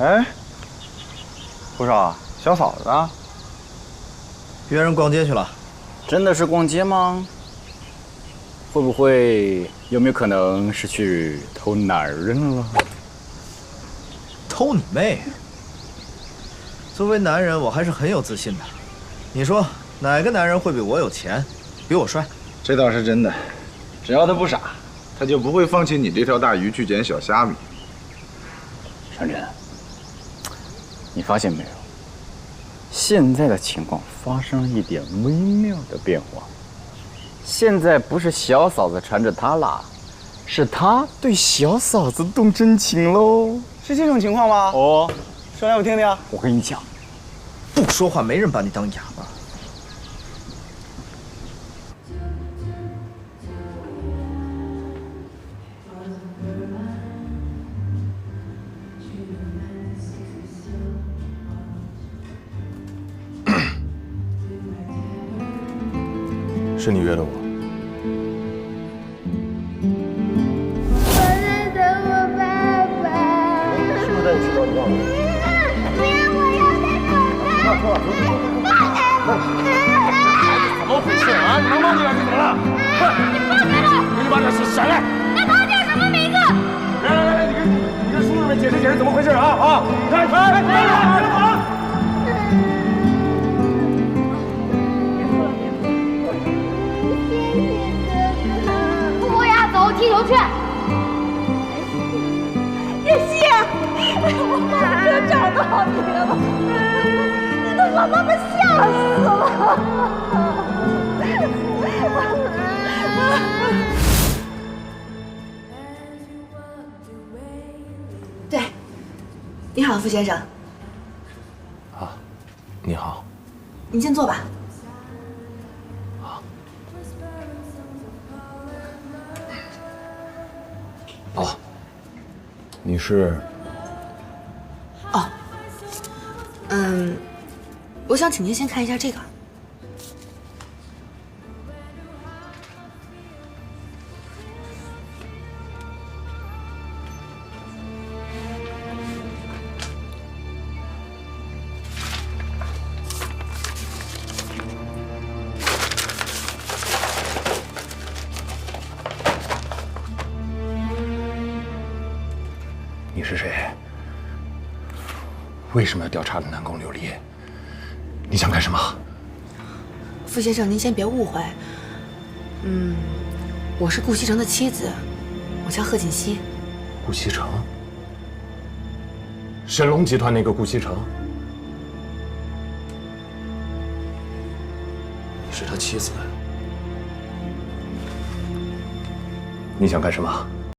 哎，胡少，小嫂子呢？约人逛街去了。真的是逛街吗？会不会有没有可能是去偷男人了？偷你妹！作为男人，我还是很有自信的。你说哪个男人会比我有钱，比我帅？这倒是真的，只要他不傻，他就不会放弃你这条大鱼去捡小虾米。长晨，你发现没有？现在的情况发生了一点微妙的变化。现在不是小嫂子缠着他啦，是他对小嫂子动真情喽。是这种情况吗？哦，说来我听听。我跟你讲，不说话，没人把你当哑巴。是你约的我。我在等我爸爸。是不是带你去找你爸爸？不要，我要在等他。怎么回事啊？你能忘记了是怎么了？你放开他！给你把这下来！那他叫什么名字？来，你跟叔叔们解释解释怎么回事啊！来，走了。我要走踢球去。叶希，我马哥找到你了，你都把妈妈吓死了。对，你好，傅先生。啊，你好。您先坐吧。哦，你是？哦，我想请您先看一下这个。你是谁？为什么要调查南宫琉璃？你想干什么？傅先生，您先别误会。我是顾西城的妻子，我叫贺锦熙。顾西城？神龙集团那个顾西城？你是他妻子？你想干什么？